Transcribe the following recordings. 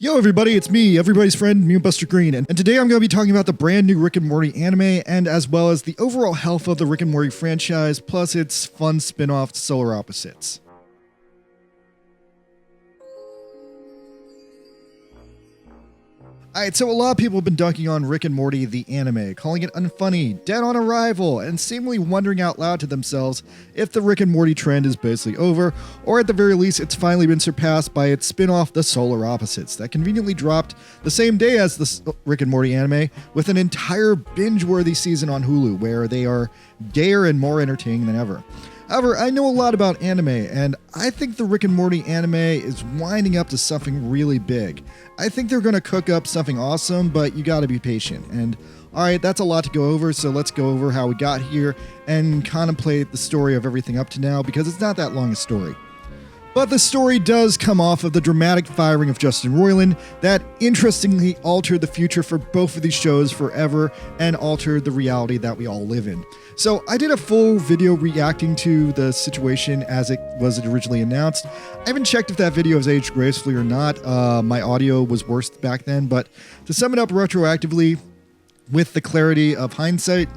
Yo everybody, it's me, everybody's friend, Buster Green, and today I'm going to be talking about the brand new Rick and Morty anime, and as well as the overall health of the Rick and Morty franchise, plus its fun spin-off Solar Opposites. Alright, so a lot of people have been dunking on Rick and Morty the anime, calling it unfunny, dead on arrival, and seemingly wondering out loud to themselves if the Rick and Morty trend is basically over, or at the very least it's finally been surpassed by its spin-off The Solar Opposites, that conveniently dropped the same day as the Rick and Morty anime, with an entire binge-worthy season on Hulu, where they are gayer and more entertaining than ever. However, I know a lot about anime, and I think the Rick and Morty anime is winding up to something really big. I think they're going to cook up something awesome, but you gotta be patient. And alright, that's a lot to go over, so let's go over how we got here and contemplate the story of everything up to now, because it's not that long a story. But the story does come off of the dramatic firing of Justin Roiland that interestingly altered the future for both of these shows forever and altered the reality that we all live in. So I did a full video reacting to the situation as it was originally announced. I haven't checked if that video has aged gracefully or not. My audio was worse back then, but to sum it up retroactively with the clarity of hindsight,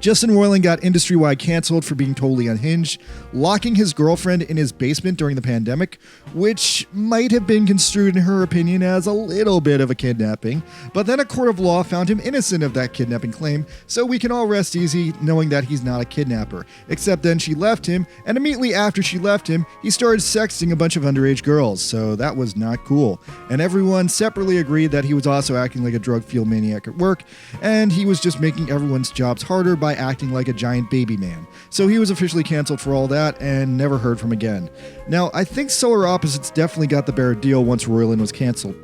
Justin Roiland got industry-wide canceled for being totally unhinged, locking his girlfriend in his basement during the pandemic, which might have been construed in her opinion as a little bit of a kidnapping, but then a court of law found him innocent of that kidnapping claim, so we can all rest easy knowing that he's not a kidnapper. Except then she left him, and immediately after she left him, he started sexting a bunch of underage girls, so that was not cool. And everyone separately agreed that he was also acting like a drug-fueled maniac at work, and he was just making everyone's jobs harder by acting like a giant baby man. So he was officially canceled for all that and never heard from again. Now, I think Solar Opposites definitely got the better deal once Roiland was canceled.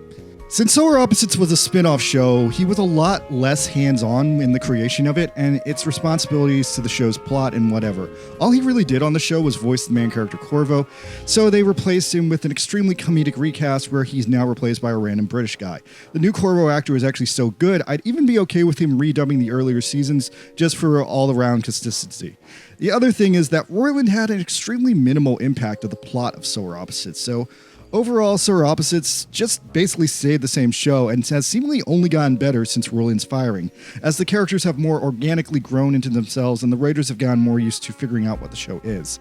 Since Solar Opposites was a spin-off show, he was a lot less hands-on in the creation of it and its responsibilities to the show's plot and whatever. All he really did on the show was voice the main character Corvo, so they replaced him with an extremely comedic recast where he's now replaced by a random British guy. The new Corvo actor is actually so good, I'd even be okay with him redubbing the earlier seasons just for all-around consistency. The other thing is that Roiland had an extremely minimal impact of the plot of Solar Opposites, so overall, Solar Opposites just basically stayed the same show and has seemingly only gotten better since Roiland's firing, as the characters have more organically grown into themselves and the writers have gotten more used to figuring out what the show is.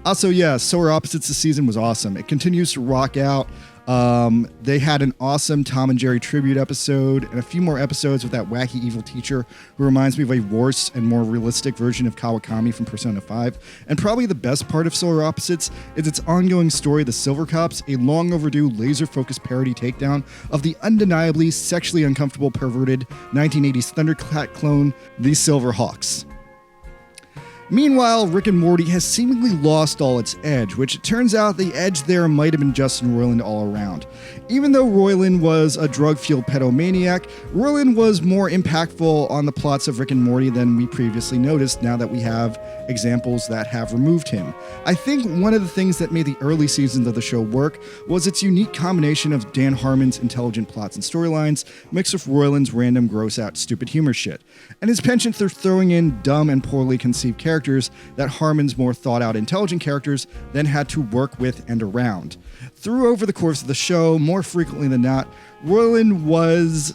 Also, yeah, Solar Opposites this season was awesome. It continues to rock out. They had an awesome Tom and Jerry tribute episode and a few more episodes with that wacky evil teacher who reminds me of a worse and more realistic version of Kawakami from Persona 5. And probably the best part of Solar Opposites is its ongoing story, The Silver Cops, a long overdue laser-focused parody takedown of the undeniably sexually uncomfortable perverted 1980s Thundercat clone, The Silver Hawks. Meanwhile, Rick and Morty has seemingly lost all its edge, which it turns out the edge there might have been Justin Roiland all around. Even though Roiland was a drug-fueled pedomaniac, Roiland was more impactful on the plots of Rick and Morty than we previously noticed now that we have examples that have removed him. I think one of the things that made the early seasons of the show work was its unique combination of Dan Harmon's intelligent plots and storylines mixed with Roiland's random gross-out stupid humor shit, and his penchant for throwing in dumb and poorly conceived characters that Harmon's more thought-out intelligent characters then had to work with and around. Through over the course of the show, more frequently than not, Roiland was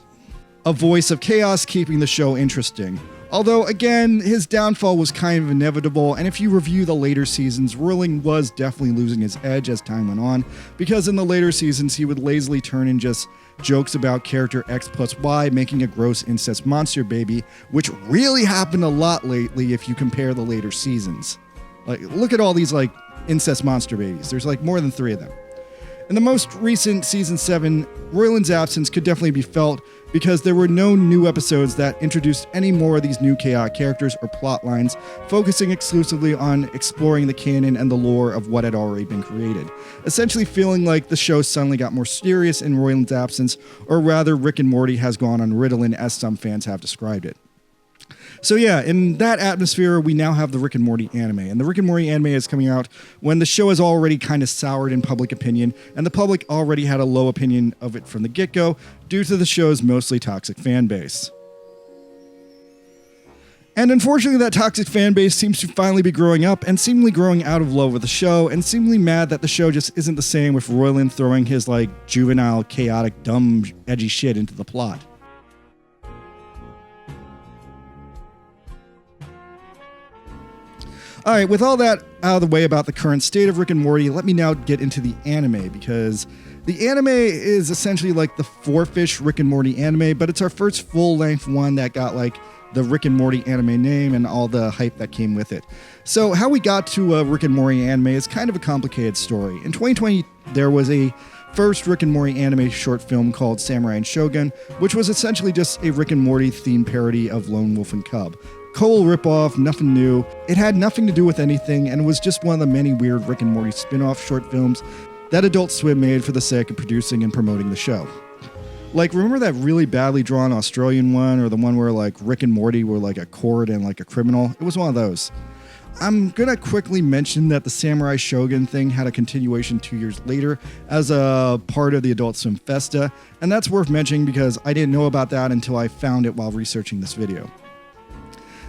a voice of chaos keeping the show interesting. Although, again, his downfall was kind of inevitable, and if you review the later seasons, Roiland was definitely losing his edge as time went on, because in the later seasons he would lazily turn in just jokes about character X plus Y making a gross incest monster baby, which really happened a lot lately if you compare the later seasons. Like, look at all these, incest monster babies. There's, more than 3 of them. In the most recent Season 7, Roiland's absence could definitely be felt because there were no new episodes that introduced any more of these new chaotic characters or plot lines, focusing exclusively on exploring the canon and the lore of what had already been created, essentially feeling like the show suddenly got more serious in Roiland's absence, or rather Rick and Morty has gone on Ritalin as some fans have described it. So yeah, in that atmosphere, we now have the Rick and Morty anime. And the Rick and Morty anime is coming out when the show has already kind of soured in public opinion, and the public already had a low opinion of it from the get-go due to the show's mostly toxic fan base. And unfortunately, that toxic fan base seems to finally be growing up and seemingly growing out of love with the show and seemingly mad that the show just isn't the same with Roiland throwing his juvenile, chaotic, dumb, edgy shit into the plot. Alright, with all that out of the way about the current state of Rick and Morty, let me now get into the anime, because the anime is essentially like the four-fish Rick and Morty anime, but it's our first full-length one that got the Rick and Morty anime name and all the hype that came with it. So how we got to Rick and Morty anime is kind of a complicated story. In 2020, there was a first Rick and Morty anime short film called Samurai and Shogun, which was essentially just a Rick and Morty themed parody of Lone Wolf and Cub. Cold ripoff, nothing new. It had nothing to do with anything and was just one of the many weird Rick and Morty spin-off short films that Adult Swim made for the sake of producing and promoting the show. Remember that really badly drawn Australian one, or the one where Rick and Morty were a court and a criminal? It was one of those. I'm gonna quickly mention that the Samurai Shogun thing had a continuation 2 years later as a part of the Adult Swim Festa, and that's worth mentioning because I didn't know about that until I found it while researching this video.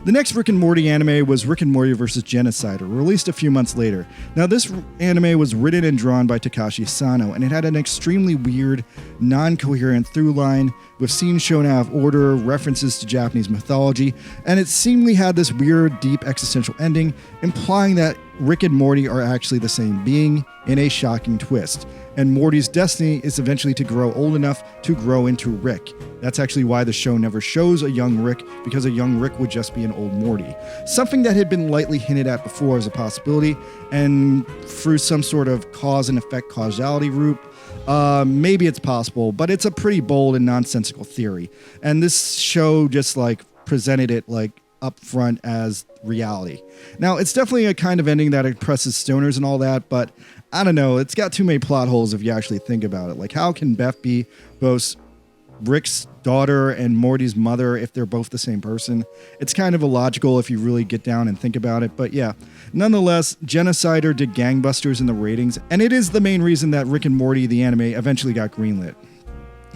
The next Rick and Morty anime was Rick and Morty vs. Genocider, released a few months later. Now, this anime was written and drawn by Takashi Sano, and it had an extremely weird, non-coherent through line with scenes shown out of order, references to Japanese mythology, and it seemingly had this weird, deep existential ending, implying that Rick and Morty are actually the same being in a shocking twist. And Morty's destiny is eventually to grow old enough to grow into Rick. That's actually why the show never shows a young Rick, because a young Rick would just be an old Morty. Something that had been lightly hinted at before as a possibility, and through some sort of cause and effect causality route, maybe it's possible, but it's a pretty bold and nonsensical theory. And this show just presented it up front as reality. Now, it's definitely a kind of ending that impresses stoners and all that, but I don't know, it's got too many plot holes if you actually think about it. How can Beth be both Rick's daughter and Morty's mother if they're both the same person? It's kind of illogical if you really get down and think about it, but yeah. Nonetheless, Genocider did gangbusters in the ratings, and it is the main reason that Rick and Morty, the anime, eventually got greenlit.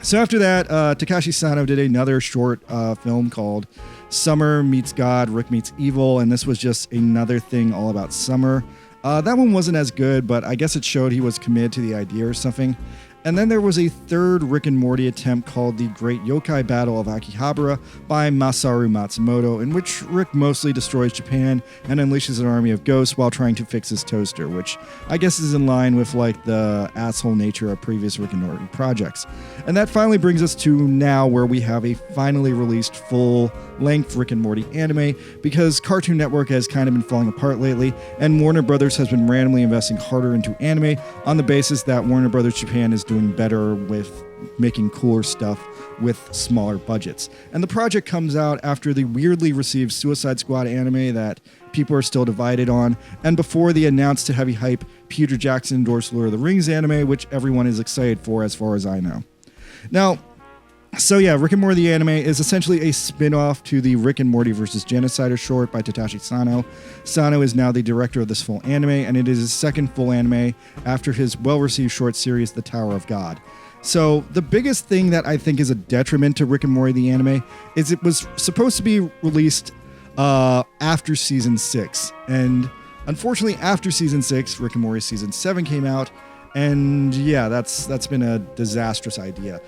So after that, Takashi Sano did another short film called Summer Meets God, Rick Meets Evil, and this was just another thing all about summer. That one wasn't as good, but I guess it showed he was committed to the idea or something. And then there was a third Rick and Morty attempt called The Great Yokai Battle of Akihabara by Masaru Matsumoto, in which Rick mostly destroys Japan and unleashes an army of ghosts while trying to fix his toaster, which I guess is in line with the asshole nature of previous Rick and Morty projects. And that finally brings us to now, where we have a finally released full-length Rick and Morty anime, because Cartoon Network has kind of been falling apart lately, and Warner Brothers has been randomly investing harder into anime on the basis that Warner Brothers Japan is doing better with making cooler stuff with smaller budgets. And the project comes out after the weirdly received Suicide Squad anime that people are still divided on, and before the announced to heavy hype Peter Jackson endorsed Lord of the Rings anime, which everyone is excited for as far as I know. Now, so yeah, Rick and Morty the anime is essentially a spin-off to the Rick and Morty vs. Genocider short by Takashi Sano. Sano is now the director of this full anime, and it is his second full anime after his well-received short series, The Tower of God. So the biggest thing that I think is a detriment to Rick and Morty the anime is it was supposed to be released after season 6. And unfortunately, after season 6, Rick and Morty season 7 came out. And yeah, that's been a disastrous idea.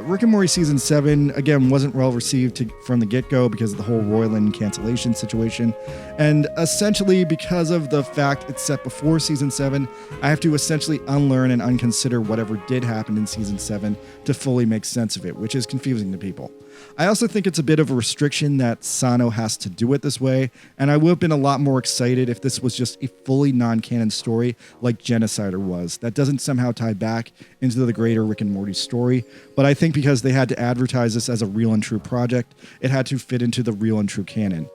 Rick and Morty season 7 again wasn't well received from the get-go because of the whole Roiland cancellation situation, and essentially because of the fact it's set before season 7, I have to essentially unlearn and unconsider whatever did happen in season 7 to fully make sense of it, which is confusing to people. I also think it's a bit of a restriction that Sano has to do it this way, and I would have been a lot more excited if this was just a fully non-canon story like Genocider was, that doesn't somehow tie back into the greater Rick and Morty story, but I think because they had to advertise this as a real and true project, it had to fit into the real and true canon.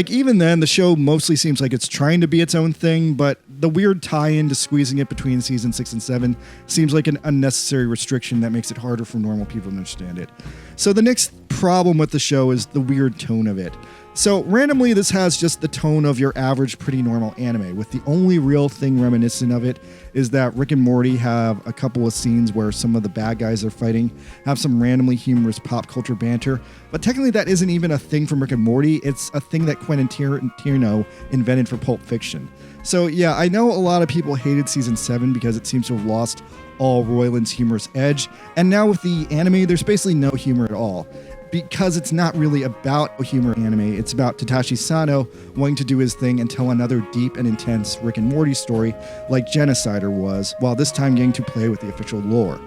Even then, the show mostly seems like it's trying to be its own thing, but the weird tie-in to squeezing it between season 6 and 7 seems like an unnecessary restriction that makes it harder for normal people to understand it. So the next problem with the show is the weird tone of it. So randomly, this has just the tone of your average pretty normal anime, with the only real thing reminiscent of it is that Rick and Morty have a couple of scenes where some of the bad guys they're fighting have some randomly humorous pop culture banter, but technically that isn't even a thing from Rick and Morty, it's a thing that Quentin Tarantino invented for Pulp Fiction. So yeah, I know a lot of people hated season 7 because it seems to have lost all Roiland's humorous edge, and now with the anime, there's basically no humor at all. Because it's not really about a humor anime, it's about Tadashi Sano wanting to do his thing and tell another deep and intense Rick and Morty story like Genocider was, while this time getting to play with the official lore.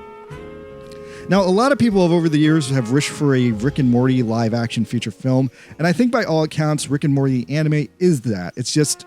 Now, a lot of people over the years have wished for a Rick and Morty live action feature film, and I think by all accounts, Rick and Morty the anime is that. It's just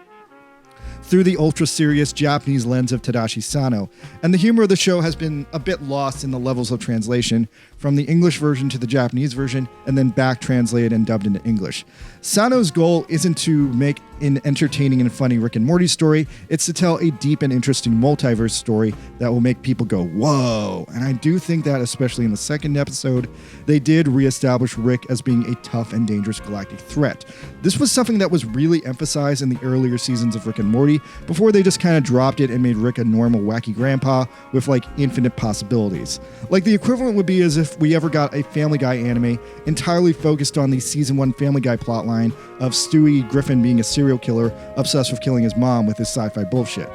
through the ultra-serious Japanese lens of Tadashi Sano, and the humor of the show has been a bit lost in the levels of translation from the English version to the Japanese version, and then back translated and dubbed into English. Sano's goal isn't to make an entertaining and funny Rick and Morty story, it's to tell a deep and interesting multiverse story that will make people go, whoa! And I do think that, especially in the second episode, they did reestablish Rick as being a tough and dangerous galactic threat. This was something that was really emphasized in the earlier seasons of Rick and Morty, before they just kind of dropped it and made Rick a normal wacky grandpa with like infinite possibilities. Like the equivalent would be as if we ever got a Family Guy anime entirely focused on the season 1 Family Guy plotline of Stewie Griffin being a serial killer obsessed with killing his mom with his sci-fi bullshit.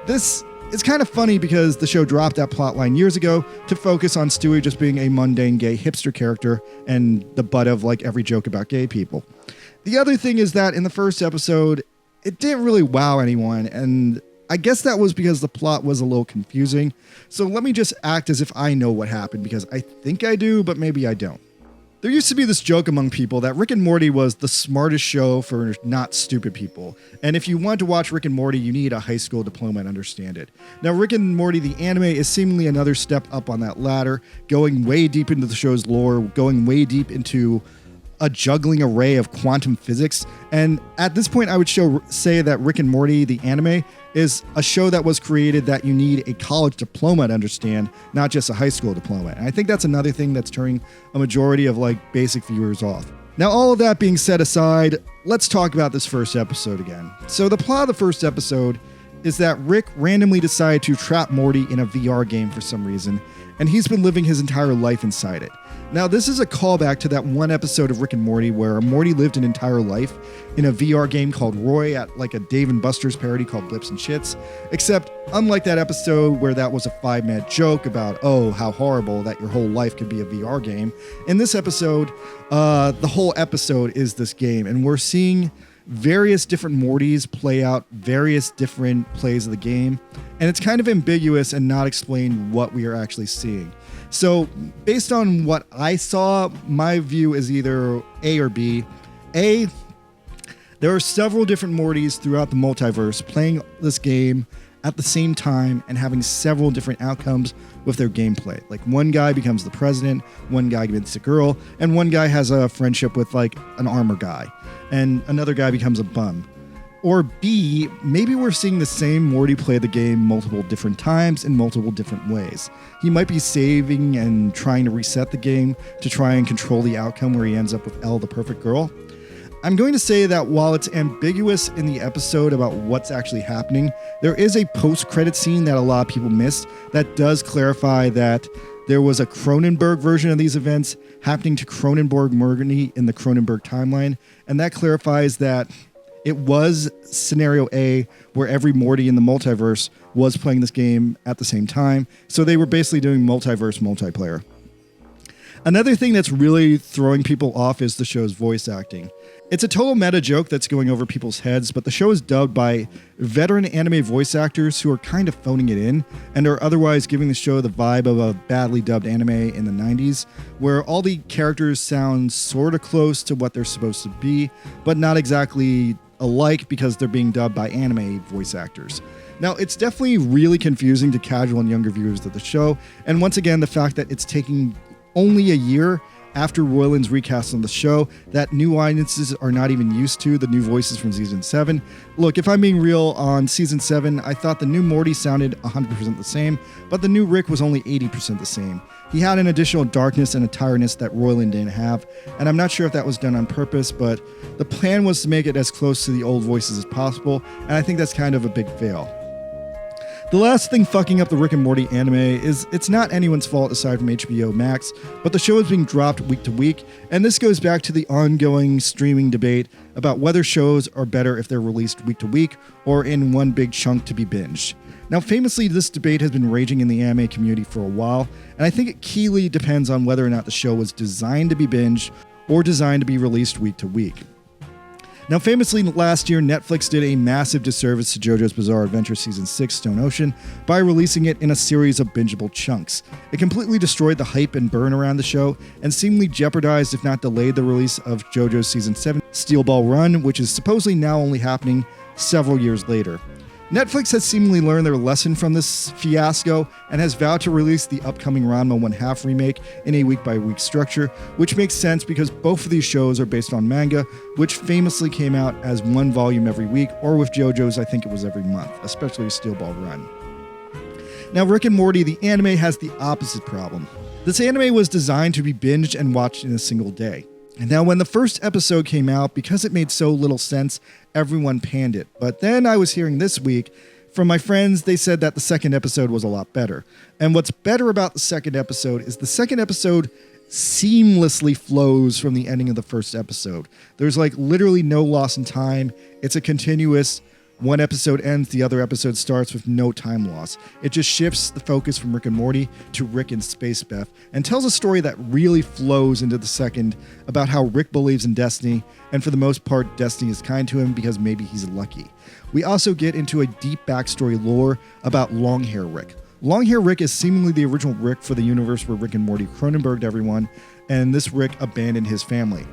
This is kind of funny because the show dropped that plotline years ago to focus on Stewie just being a mundane gay hipster character and the butt of like every joke about gay people. The other thing is that in the first episode, it didn't really wow anyone, and I guess that was because the plot was a little confusing. So let me just act as if I know what happened, because I think I do, but maybe I don't. There used to be this joke among people that Rick and Morty was the smartest show for not stupid people. And if you want to watch Rick and Morty, you need a high school diploma and understand it. Now, Rick and Morty the anime is seemingly another step up on that ladder, going way deep into the show's lore, going way deep into a juggling array of quantum physics. And at this point, I would say that Rick and Morty the anime is a show that was created that you need a college diploma to understand, not just a high school diploma. And I think that's another thing that's turning a majority of like basic viewers off. Now, all of that being set aside, let's talk about this first episode again. So the plot of the first episode is that Rick randomly decided to trap Morty in a VR game for some reason, and he's been living his entire life inside it. Now, this is a callback to that one episode of Rick and Morty where Morty lived an entire life in a VR game called Roy at like a Dave and Buster's parody called Blips and Shits, except unlike that episode where that was a 5-minute joke about, oh, how horrible that your whole life could be a VR game, in this episode, the whole episode is this game, and we're seeing various different Mortys play out various different plays of the game, and it's kind of ambiguous and not explained what we are actually seeing. So based on what I saw, my view is either A or B. A, there are several different Mortys throughout the multiverse playing this game at the same time and having several different outcomes with their gameplay. Like one guy becomes the president, one guy gets a girl, and one guy has a friendship with like an armor guy, and another guy becomes a bum. Or B, maybe we're seeing the same Morty play the game multiple different times in multiple different ways. He might be saving and trying to reset the game to try and control the outcome where he ends up with Elle, the perfect girl. I'm going to say that while it's ambiguous in the episode about what's actually happening, there is a post-credit scene that a lot of people missed that does clarify that there was a Cronenberg version of these events happening to Cronenberg Morty in the Cronenberg timeline, and that clarifies that it was scenario A where every Morty in the multiverse was playing this game at the same time, so they were basically doing multiverse multiplayer. Another thing that's really throwing people off is the show's voice acting. It's a total meta joke that's going over people's heads, but the show is dubbed by veteran anime voice actors who are kind of phoning it in and are otherwise giving the show the vibe of a badly dubbed anime in the 90s, where all the characters sound sort of close to what they're supposed to be, but not exactly alike because they're being dubbed by anime voice actors. Now, it's definitely really confusing to casual and younger viewers of the show, and once again, the fact that it's taking only a year after Roiland's recast on the show that new audiences are not even used to the new voices from season 7. Look, if I'm being real, on season 7, I thought the new Morty sounded 100% the same, but the new Rick was only 80% the same. He had an additional darkness and a tiredness that Roiland didn't have, and I'm not sure if that was done on purpose, but the plan was to make it as close to the old voices as possible, and I think that's kind of a big fail. The last thing fucking up the Rick and Morty anime is it's not anyone's fault aside from HBO Max, but the show is being dropped week to week, and this goes back to the ongoing streaming debate about whether shows are better if they're released week to week or in one big chunk to be binged. Now, famously, this debate has been raging in the anime community for a while, and I think it keenly depends on whether or not the show was designed to be binged or designed to be released week to week. Now, famously, last year, Netflix did a massive disservice to JoJo's Bizarre Adventure Season 6 Stone Ocean by releasing it in a series of bingeable chunks. It completely destroyed the hype and burn around the show, and seemingly jeopardized, if not delayed, the release of JoJo's Season 7 Steel Ball Run, which is supposedly now only happening several years later. Netflix has seemingly learned their lesson from this fiasco and has vowed to release the upcoming Ranma 1/2 remake in a week-by-week structure, which makes sense because both of these shows are based on manga, which famously came out as one volume every week, or with JoJo's, I think it was every month, especially Steel Ball Run. Now, Rick and Morty, the anime, has the opposite problem. This anime was designed to be binged and watched in a single day. And now, when the first episode came out, because it made so little sense, everyone panned it. But then I was hearing this week from my friends, they said that the second episode was a lot better. And what's better about the second episode is the second episode seamlessly flows from the ending of the first episode. There's like literally no loss in time. It's a continuous, one episode ends, the other episode starts with no time loss. It just shifts the focus from Rick and Morty to Rick and Space Beth and tells a story that really flows into the second about how Rick believes in destiny, and for the most part, destiny is kind to him because maybe he's lucky. We also get into a deep backstory lore about Longhair Rick. Longhair Rick is seemingly the original Rick for the universe where Rick and Morty Cronenberged everyone, and this Rick abandoned his family.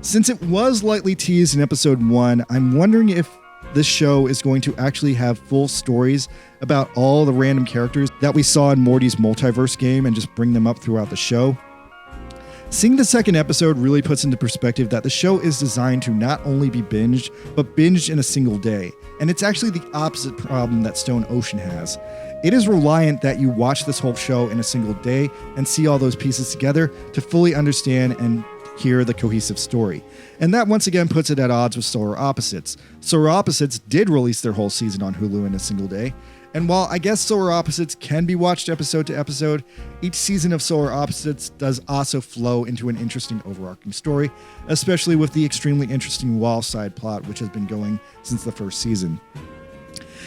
Since it was lightly teased in episode 1, I'm wondering if this show is going to actually have full stories about all the random characters that we saw in Morty's multiverse game and just bring them up throughout the show. Seeing the second episode really puts into perspective that the show is designed to not only be binged, but binged in a single day. And it's actually the opposite problem that Stone Ocean has. It is reliant that you watch this whole show in a single day and see all those pieces together to fully understand and hear the cohesive story. And that once again puts it at odds with Solar Opposites. Solar Opposites did release their whole season on Hulu in a single day. And while I guess Solar Opposites can be watched episode to episode, each season of Solar Opposites does also flow into an interesting overarching story, especially with the extremely interesting wall side plot which has been going since the first season.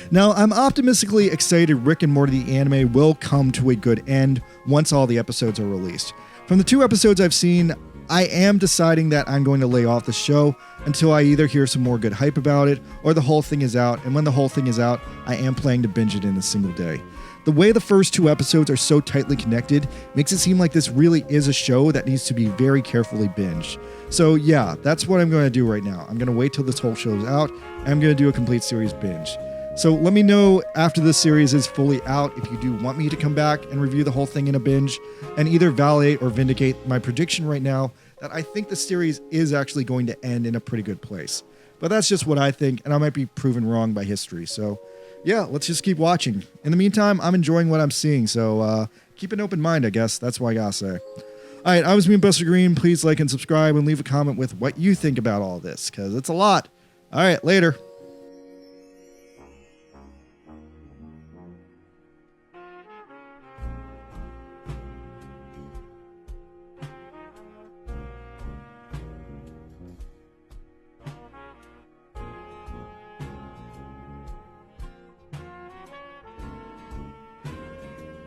Now, I'm optimistically excited Rick and Morty the anime will come to a good end once all the episodes are released. From the 2 episodes I've seen, I am deciding that I'm going to lay off the show until I either hear some more good hype about it or the whole thing is out, and when the whole thing is out, I am planning to binge it in a single day. The way the first 2 episodes are so tightly connected makes it seem like this really is a show that needs to be very carefully binged. So yeah, that's what I'm going to do right now. I'm going to wait till this whole show is out, and I'm going to do a complete series binge. So let me know after this series is fully out if you do want me to come back and review the whole thing in a binge and either validate or vindicate my prediction right now that I think the series is actually going to end in a pretty good place. But that's just what I think, and I might be proven wrong by history. So yeah, let's just keep watching. In the meantime, I'm enjoying what I'm seeing, so keep an open mind, I guess. That's what I gotta say. All right, I was me and Buster Green. Please like and subscribe and leave a comment with what you think about all this, because it's a lot. All right, later.